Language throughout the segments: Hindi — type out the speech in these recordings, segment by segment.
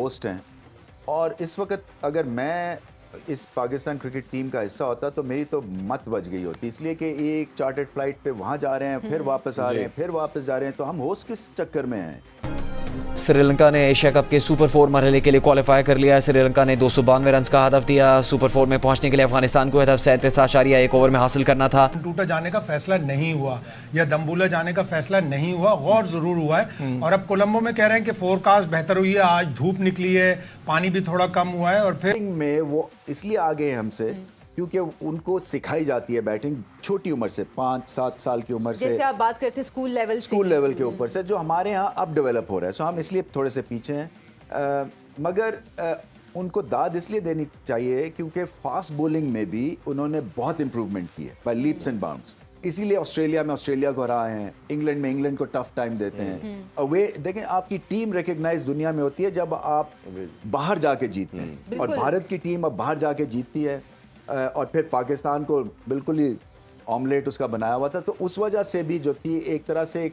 होस्ट हैं, और इस वक्त अगर मैं इस पाकिस्तान क्रिकेट टीम का हिस्सा होता तो मेरी तो मत बच गई होती, इसलिए कि एक चार्टर्ड फ्लाइट पे वहाँ जा रहे हैं, फिर वापस आ रहे हैं, फिर वापस जा रहे हैं, तो हम होस्ट किस चक्कर में हैं। श्रीलंका ने एशिया कप के सुपर 4 मरहले के लिए क्वालिफाई कर लिया है। श्रीलंका ने 292 रन का हदफ दिया। सुपर 4 में पहुंचने के लिए अफगानिस्तान को हदफ 37.1 ओवर में हासिल करना था। टूटा जाने का फैसला नहीं हुआ या दम्बुला जाने का फैसला नहीं हुआ, गौर जरूर हुआ है। और अब कोलंबो में कह रहे हैं कि फोरकास्ट बेहतर हुई है, आज धूप निकली है, पानी भी थोड़ा कम हुआ है। और फिर में वो इसलिए आगे हैं हमसे क्योंकि उनको सिखाई जाती है बैटिंग छोटी उम्र से, 5-7 साल की उम्र से, जैसे आप बात करते हैं स्कूल लेवल के ऊपर से, जो हमारे यहाँ अब डेवलप हो रहा है। सो हम इसलिए थोड़े से पीछे हैं, मगर उनको दाद इसलिए देनी चाहिए क्योंकि फास्ट बॉलिंग में भी उन्होंने बहुत इंप्रूवमेंट की है बाय लीप्स एंड बाउंड्स। इसीलिए ऑस्ट्रेलिया में ऑस्ट्रेलिया को हरा है, इंग्लैंड में इंग्लैंड को टफ टाइम देते हैं। अवे देखें, आपकी टीम रिकग्नाइज दुनिया में होती है जब आप बाहर जाके जीतते हैं, और भारत की टीम अब बाहर जाके जीतती है, और फिर पाकिस्तान को बिल्कुल ही ऑमलेट उसका बनाया हुआ था। तो उस वजह से भी जो थी एक तरह से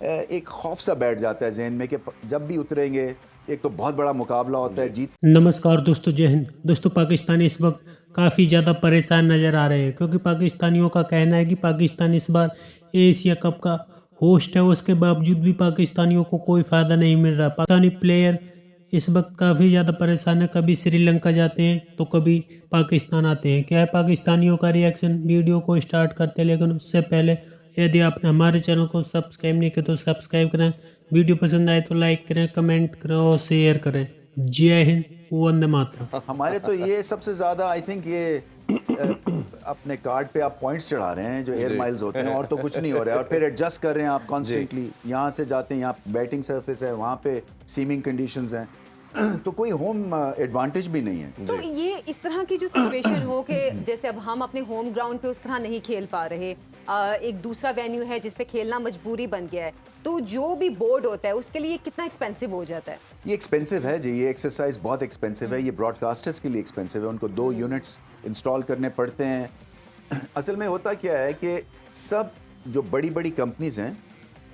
एक खौफ सा बैठ जाता है जहन में कि जब भी उतरेंगे एक तो बहुत बड़ा मुकाबला होता है, जीत। नमस्कार दोस्तों, जय हिंद दोस्तों। पाकिस्तान इस वक्त काफ़ी ज़्यादा परेशान नज़र आ रहे हैं क्योंकि पाकिस्तानियों का कहना है कि पाकिस्तान इस बार एशिया कप का होस्ट है, उसके बावजूद भी पाकिस्तानियों को कोई फ़ायदा नहीं मिल रहा। पाकिस्तानी प्लेयर इस वक्त काफ़ी ज़्यादा परेशान है, कभी श्रीलंका जाते हैं तो कभी पाकिस्तान आते हैं। क्या है पाकिस्तानियों का रिएक्शन, वीडियो को स्टार्ट करते हैं, लेकिन उससे पहले यदि आपने हमारे चैनल को सब्सक्राइब नहीं किया तो सब्सक्राइब करें, वीडियो पसंद आए तो लाइक करें, कमेंट करें और शेयर करें। जय हिंद, वंदे मातरम। हमारे तो ये सबसे ज़्यादा आई थिंक ये अपने कार्ड पे आप पॉइंट्स चढ़ा रहे हैं जो एयर माइल्स होते हैं, और तो कुछ नहीं हो रहा है। और फिर एडजस्ट कर रहे हैं आप कॉन्स्टेंटली, यहाँ से जाते हैं, यहाँ बैटिंग सरफेस है, वहाँ पे सीमिंग कंडीशंस हैं, तो कोई होम एडवांटेज भी नहीं है। तो ये इस तरह की जो सिचुएशन हो कि जैसे अब हम अपने होम ग्राउंड पे उस तरह नहीं खेल पा रहे, एक दूसरा वेन्यू है जिस पे खेलना मजबूरी बन गया है, तो जो भी बोर्ड होता है उसके लिए कितना एक्सपेंसिव हो जाता है? ये एक्सपेंसिव है जी, ये एक्सरसाइज बहुत एक्सपेंसिव है, ये ब्रॉडकास्टर्स के लिए एक्सपेंसिव है, उनको 2 यूनिट्स इंस्टॉल करने पड़ते हैं। असल में होता क्या है कि सब जो बड़ी बड़ी कंपनीज हैं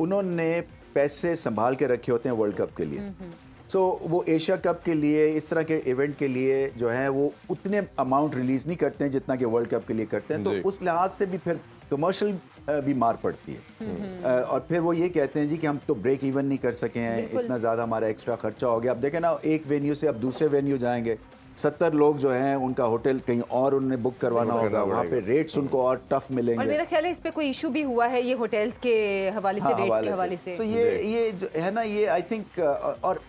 उन्होंने पैसे संभाल के रखे होते हैं वर्ल्ड कप के लिए। सो वो एशिया कप के लिए, इस तरह के इवेंट के लिए जो है वो उतने अमाउंट रिलीज़ नहीं करते हैं जितना कि वर्ल्ड कप के लिए करते हैं। तो उस लिहाज से भी फिर कमर्शियल भी मार पड़ती है, और फिर वो ये कहते हैं जी कि हम तो ब्रेक इवन नहीं कर सके हैं, इतना ज़्यादा हमारा एक्स्ट्रा खर्चा हो गया। अब देखें ना, एक वेन्यू से अब दूसरे वेन्यू जाएंगे, 70 लोग जो हैं उनका होटल कहीं और उन्हें बुक करवाना होगा, वहाँ पे रेट्स उनको और टफ मिलेंगे। और मेरा ख्याल है इस पे कोई इशू भी हुआ है ये होटल्स के हवाले से, रेट्स के हवाले से। तो ये जो है ना, ये आई थिंक, और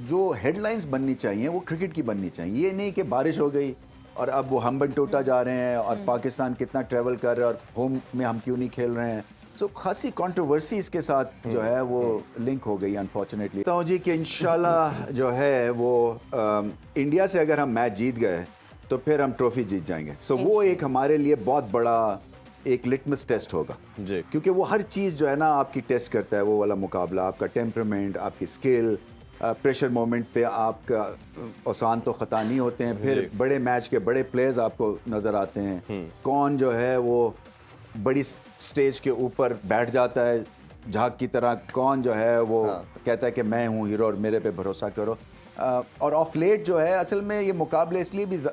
जो हेडलाइंस बननी चाहिए वो क्रिकेट की बननी चाहिए। ये नहीं कि बारिश हो गई और अब वो हम बन टूटा जा रहे हैं और पाकिस्तान कितना ट्रैवल कर रहे हैं और होम में हम क्यों नहीं खेल रहे हैं। सो खासी कंट्रोवर्सी इसके साथ जो है वो लिंक हो गई अनफॉर्चुनेटली। तो जी कि इंशाल्लाह जो है वो इंडिया से अगर हम मैच जीत गए तो फिर हम ट्रॉफी जीत जाएंगे। सो वो एक हमारे लिए बहुत बड़ा एक लिटमस टेस्ट होगा जी, क्योंकि वो हर चीज़ जो है ना आपकी टेस्ट करता है, वो वाला मुकाबला, आपका टेम्परामेंट, आपकी स्किल, प्रेशर मोमेंट पे आपका आसान तो ख़ता नहीं होते हैं। फिर बड़े मैच के बड़े प्लेयर्स आपको नज़र आते हैं, कौन जो है वो बड़ी स्टेज के ऊपर बैठ जाता है झाग की तरह, कौन जो है वो कहता है कि मैं हूँ हीरो और मेरे पे भरोसा करो। और ऑफ लेट जो है असल में ये मुकाबले इसलिए भी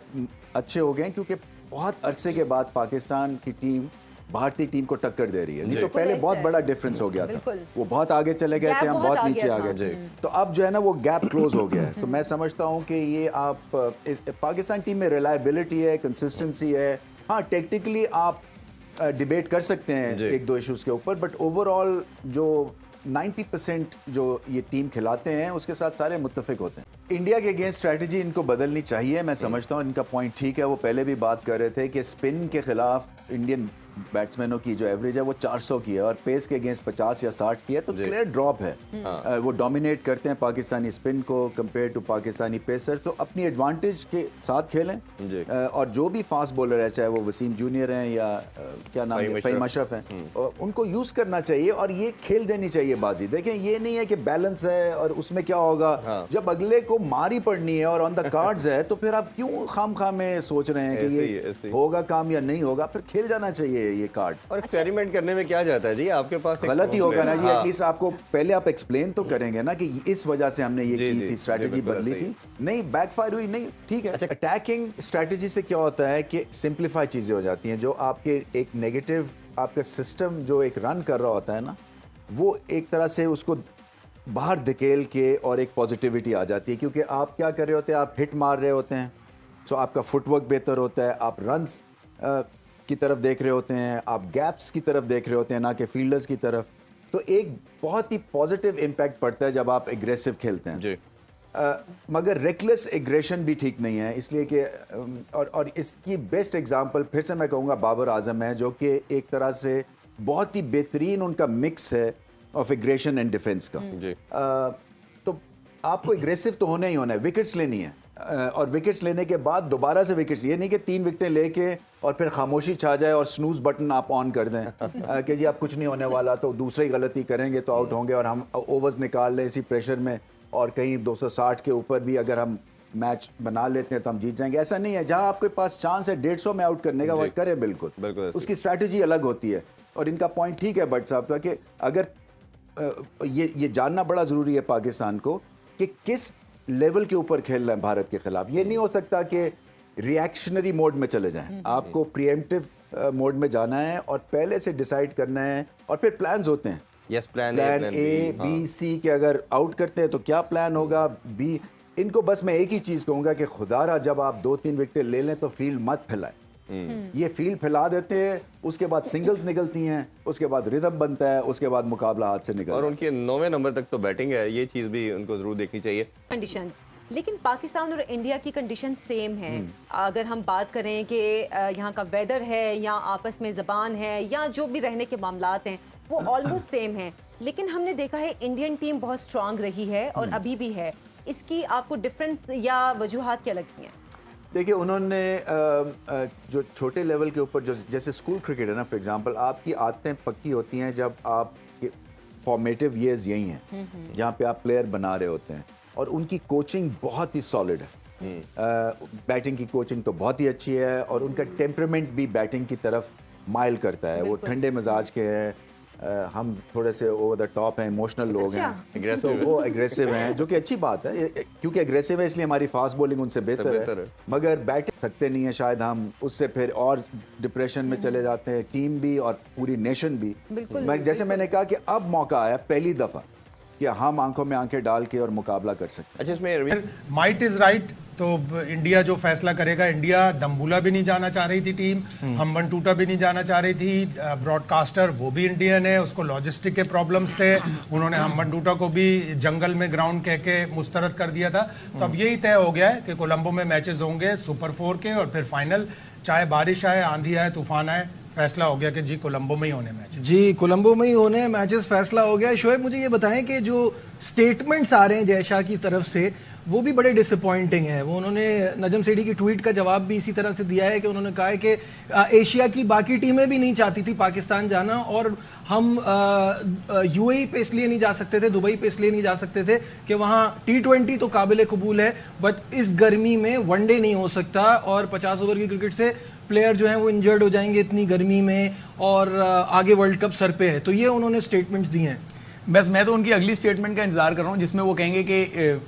अच्छे हो गए हैं क्योंकि बहुत अरसे के बाद पाकिस्तान की टीम भारतीय टीम को टक्कर दे रही है। नहीं तो पहले बहुत बड़ा डिफरेंस हो गया था, वो बहुत आगे चले गए थे, हम बहुत नीचे आ गए। तो अब जो है ना वो गैप क्लोज हो गया है। तो मैं समझता हूँ कि ये आप पाकिस्तान टीम में रिलायबिलिटी है, कंसिस्टेंसी है। हाँ, टेक्निकली आप डिबेट कर सकते हैं 1-2 इश्यूज के ऊपर, बट ओवरऑल जो 90% जो ये टीम खिलाते हैं उसके साथ सारे मुत्तफिक होते हैं। इंडिया के अगेंस्ट स्ट्रैटेजी इनको बदलनी चाहिए। मैं समझता हूँ इनका पॉइंट ठीक है। वो पहले भी बात कर रहे थे कि स्पिन के खिलाफ इंडियन बैट्समैनों की जो एवरेज है वो 400 की है और पेस के अगेंस्ट 50 या 60 की है, तो क्लियर ड्रॉप है। वो डोमिनेट करते हैं पाकिस्तानी स्पिन को कंपेयर टू पाकिस्तानी पेसर। तो अपनी एडवांटेज के साथ खेलें, और जो भी फास्ट बॉलर है, चाहे वो वसीम जूनियर हैं या क्या नाम है फ़हीम अशरफ हैं, उनको यूज़ करना चाहिए और ये खेल देनी चाहिए बाजी। देखें, ये नहीं है कि बैलेंस है और उसमें क्या होगा, जब अगले को मारी पड़नी है और ऑन द कार्ड्स है तो फिर आप क्यों खाम में सोच रहे हैं कि ये होगा काम या नहीं होगा। फिर खेल जाना चाहिए ये कार्ड। और एक्सपेरिमेंट करने में क्या जाता है जी, आपके पास एक गलत ही होगा ना जी, हाँ। एटलीस्ट आपको पहले आप एक्सप्लेन तो करेंगे ना कि इस वजह से हमने ये जी, की जी, थी, स्ट्रैटेजी बिल्कुल बदली सही। थी, नहीं बैकफायर हुई, नहीं ठीक है। अटैकिंग स्ट्रैटेजी से क्या होता है कि सिंप्लीफाई चीज़ें हो जाती हैं। जो आपके एक नेगेटिव आपका सिस्टम जो एक रन कर रहा होता है ना, वो एक तरह से उसको बाहर धकेल के और एक पॉजिटिविटी आ जाती है, क्योंकि आप क्या कर रहे होते हैं, आप हिट मार रहे होते हैं, तो आपका फुटवर्क बेहतर होता है, आप रन्स की तरफ देख रहे होते हैं, आप गैप्स की तरफ देख रहे होते हैं, ना कि फील्डर्स की तरफ। तो एक बहुत ही पॉजिटिव इम्पैक्ट पड़ता है जब आप एग्रेसिव खेलते हैं जी। मगर रेकलेस एग्रेशन भी ठीक नहीं है, इसलिए कि और इसकी बेस्ट एग्जांपल फिर से मैं कहूँगा बाबर आजम है, जो कि एक तरह से बहुत ही बेहतरीन उनका मिक्स है ऑफ एग्रेशन एंड डिफेंस का। जी। तो आपको एग्रेसिव तो होना ही होना है, विकेट्स लेनी है, और विकेट्स लेने के बाद दोबारा से विकेट्स, ये नहीं कि 3 विकेटें लेके और फिर खामोशी छा जाए और स्नूज बटन आप ऑन कर दें कि जी आप कुछ नहीं होने वाला, तो दूसरी गलती करेंगे तो आउट होंगे और हम ओवर्स निकाल लें इसी प्रेशर में, और कहीं 260 के ऊपर भी अगर हम मैच बना लेते हैं तो हम जीत जाएंगे। ऐसा नहीं है, जहां आपके पास चांस है 150 में आउट करने का, वो करें बिल्कुल, बिल्कुल उसकी स्ट्रैटेजी अलग होती है। और इनका पॉइंट ठीक है भट्ट साहब का कि अगर ये जानना बड़ा ज़रूरी है पाकिस्तान को कि किस लेवल के ऊपर खेल रहे हैं भारत के खिलाफ। ये नहीं हो सकता कि रिएक्शनरी मोड में चले जाएं, आपको प्रिएम्प्टिव मोड में जाना है और पहले से डिसाइड करना है, और फिर प्लान्स होते हैं, yes, plan A B C के अगर आउट करते हैं तो क्या प्लान होगा, बी। इनको बस मैं एक ही चीज़ कहूँगा कि खुदारा जब आप 2-3 विकेटें ले लें तो फील्ड मत फैलाएं। ये फील्ड फैला देते हैं, उसके बाद सिंगल्स निकलती हैं, उसके बाद रिदम बनता है, उसके बाद मुकाबला हाथ से निकलता है। और उनके 9वें नंबर तक तो बैटिंग है, ये चीज़ भी उनको ज़रूर देखनी चाहिए। कंडीशंस, लेकिन पाकिस्तान और इंडिया की कंडीशन सेम है। अगर हम बात करें कि यहाँ का वेदर है या आपस में ज़बान है या जो भी रहने के मामलात हैं वो ऑलमोस्ट सेम है, लेकिन हमने देखा है इंडियन टीम बहुत स्ट्रांग रही है और अभी भी है। इसकी आपको डिफरेंस या वजूहात क्या लगती हैं? देखिए, उन्होंने जो छोटे लेवल के ऊपर, जो जैसे स्कूल क्रिकेट है ना, फॉर एग्जांपल, आपकी आदतें पक्की होती हैं जब आप फॉर्मेटिव ईयर्स यही हैं जहाँ पे आप प्लेयर बना रहे होते हैं, और उनकी कोचिंग बहुत ही सॉलिड है। बैटिंग की कोचिंग तो बहुत ही अच्छी है, और उनका टेम्परामेंट भी बैटिंग की तरफ माइल करता है। वो ठंडे मिजाज के हैं, हम थोड़े से ओवर द टॉप हैं, इमोशनल लोग हैं, तो वो एग्रेसिव हैं, जो कि अच्छी बात है, क्योंकि एग्रेसिव है इसलिए हमारी फास्ट बॉलिंग उनसे बेहतर है। मगर बैट सकते नहीं है शायद हम, उससे फिर और डिप्रेशन में चले जाते हैं, टीम भी और पूरी नेशन भी। जैसे मैंने कहा कि अब मौका आया पहली दफ़ा कि हम आंखों में आंखें डाल के और मुकाबला कर सकते हैं। अच्छा, इसमें माइट इज राइट, तो इंडिया जो फैसला करेगा, इंडिया दम्बुला भी नहीं जाना चाह रही थी टीम, हम्बन टूटा भी नहीं जाना चाह रही थी, ब्रॉडकास्टर वो भी इंडियन है, उसको लॉजिस्टिक के प्रॉब्लम्स थे, उन्होंने हम्बन टूटा को भी जंगल में ग्राउंड कह के मुस्तरद कर दिया था। तो अब यही तय हो गया है कि कोलंबो में मैचेस होंगे सुपर 4 के, और फिर फाइनल, चाहे बारिश आए, आंधी आए, तूफान आए, फैसला हो गया कि जी कोलंबो में ही होने मैचेस। जी, कोलंबो में ही होने मैचेस, फैसला हो गया। शोएब, मुझे ये बताएं कि जो स्टेटमेंट्स आ रहे हैं जय शाह की तरफ से, वो भी बड़े डिसअपॉइंटिंग है। वो उन्होंने नजम सेठी की ट्वीट का जवाब भी इसी तरह से दिया है कि उन्होंने कहा है कि एशिया की बाकी टीमें भी नहीं चाहती थी पाकिस्तान जाना, और हम यूएई पे इसलिए नहीं जा सकते थे, दुबई पे इसलिए नहीं जा सकते थे कि वहां T20 तो काबिल कबूल है, बट इस गर्मी में वनडे नहीं हो सकता, और 50 ओवर की क्रिकेट से प्लेयर जो हैं वो इंजर्ड हो जाएंगे इतनी गर्मी में, और आगे वर्ल्ड कप सर पे है। तो ये उन्होंने स्टेटमेंट्स दिए हैं। बस मैं तो उनकी अगली स्टेटमेंट का इंतजार कर रहा हूँ जिसमें वो कहेंगे कि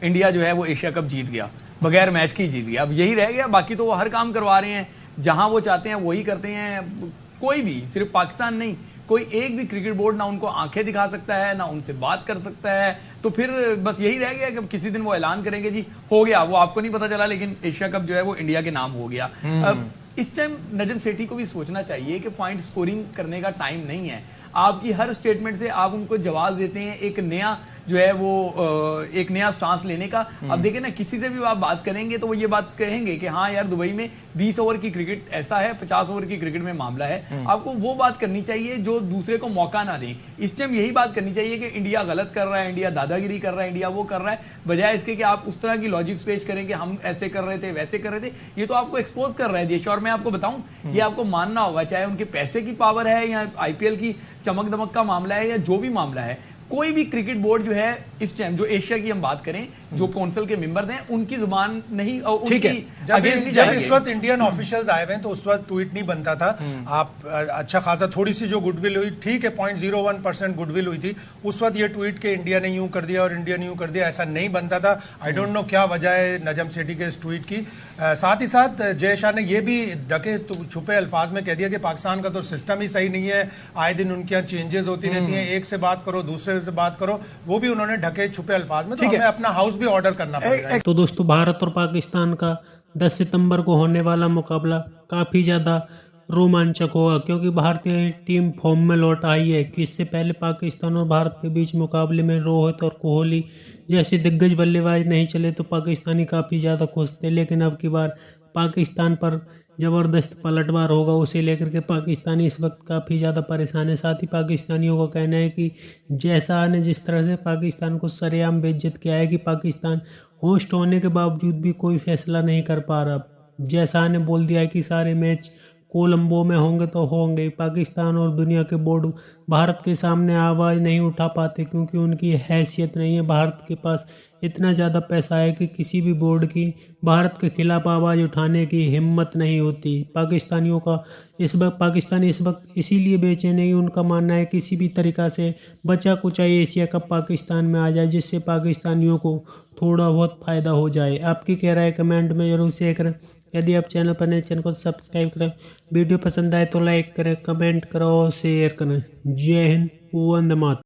इंडिया जो है वो एशिया कप जीत गया, बगैर मैच की जीत गया। अब यही रह गया, बाकी तो वो हर काम करवा रहे हैं, जहां वो चाहते हैं वही करते हैं। कोई भी, सिर्फ पाकिस्तान नहीं, कोई एक भी क्रिकेट बोर्ड ना उनको आंखें दिखा सकता है, ना उनसे बात कर सकता है। तो फिर बस यही रह गया कि किसी दिन वो ऐलान करेंगे जी हो गया, वो आपको नहीं पता चला लेकिन एशिया कप जो है वो इंडिया के नाम हो गया। अब इस टाइम नजम सेठी को भी सोचना चाहिए कि पॉइंट स्कोरिंग करने का टाइम नहीं है। आपकी हर स्टेटमेंट से आप उनको जवाब देते हैं एक नया जो है वो एक नया स्टांस लेने का। अब देखिए ना, किसी से भी आप बात करेंगे तो वो ये बात कहेंगे कि हाँ यार, दुबई में 20 ओवर की क्रिकेट ऐसा है, 50 ओवर की क्रिकेट में मामला है। आपको वो बात करनी चाहिए जो दूसरे को मौका ना दें। इस टाइम यही बात करनी चाहिए कि इंडिया गलत कर रहा है, इंडिया दादागिरी कर रहा है, इंडिया वो कर रहा है, बजाय इसके कि आप उस तरह की लॉजिक्स पेश करें कि हम ऐसे कर रहे थे, वैसे कर रहे थे। ये तो आपको एक्सपोज कर रहा है देश। और मैं आपको बताऊं, ये आपको मानना होगा, चाहे उनके पैसे की पावर है या IPL की चमक दमक का मामला है या जो भी मामला है, कोई भी क्रिकेट बोर्ड जो है इस टाइम, जो एशिया की हम बात करें, जो काउंसिल के मेंबर्स हैं उनकी जुबान नहीं और ठीक है। जब इस वक्त इंडियन ऑफिशियल्स आए हुए हैं तो उस वक्त ट्वीट नहीं बनता था। आप अच्छा खासा थोड़ी सी जो गुडविल हुई, ठीक है 0.01% गुडविल हुई थी, उस वक्त ये ट्वीट के इंडिया ने यूं कर दिया और इंडिया ने यूं कर दिया, ऐसा नहीं बनता था। आई डोंट नो क्या वजह है नजम सेठी के इस ट्वीट की। साथ ही साथ जय शाह ने ये भी ढके छुपे अल्फाज में कह दिया कि पाकिस्तान का तो सिस्टम ही सही नहीं है, आए दिन उनके यहाँ चेंजेस होती रहती हैं, एक से बात करो दूसरे से बात करो, वो भी उन्होंने ढके छुपे अल्फाज में। तो हमें अपना हाउस भी ऑर्डर करना पड़ेगा। तो दोस्तों, भारत और पाकिस्तान का 10 सितंबर को होने वाला मुकाबला काफ़ी ज़्यादा रोमांचक होगा, क्योंकि भारतीय टीम फॉर्म में लौट आई है कि इससे पहले पाकिस्तान और भारत के बीच मुकाबले में रोहित और कोहली जैसे दिग्गज बल्लेबाज नहीं चले तो पाकिस्तानी काफ़ी ज़्यादा खुश थे। लेकिन अब की बार पाकिस्तान पर ज़बरदस्त पलटवार होगा, उसे लेकर के पाकिस्तानी इस वक्त काफ़ी ज़्यादा परेशान है। साथ ही पाकिस्तानियों का कहना है कि जय शाह ने जिस तरह से पाकिस्तान को सरेआम बेइज्जत किया है कि पाकिस्तान होस्ट होने के बावजूद भी कोई फैसला नहीं कर पा रहा। जय शाह ने बोल दिया है कि सारे मैच कोलंबो में होंगे तो होंगे। पाकिस्तान और दुनिया के बोर्ड भारत के सामने आवाज़ नहीं उठा पाते क्योंकि उनकी हैसियत नहीं है। भारत के पास इतना ज़्यादा पैसा है कि किसी भी बोर्ड की भारत के खिलाफ आवाज़ उठाने की हिम्मत नहीं होती। पाकिस्तानी इस वक्त इसीलिए बेचैन है। उनका मानना है किसी भी तरीक़ा से बचा कुचा एशिया कप पाकिस्तान में आ जाए, जिससे पाकिस्तानियों को थोड़ा बहुत फ़ायदा हो जाए। आपकी क्या राय कमेंट में जरूर शेयर करें। यदि आप चैनल पर नए, चैनल को सब्सक्राइब करें। वीडियो पसंद आए तो लाइक करें, कमेंट करो और शेयर करें। जय हिंद, वंदे मातरम।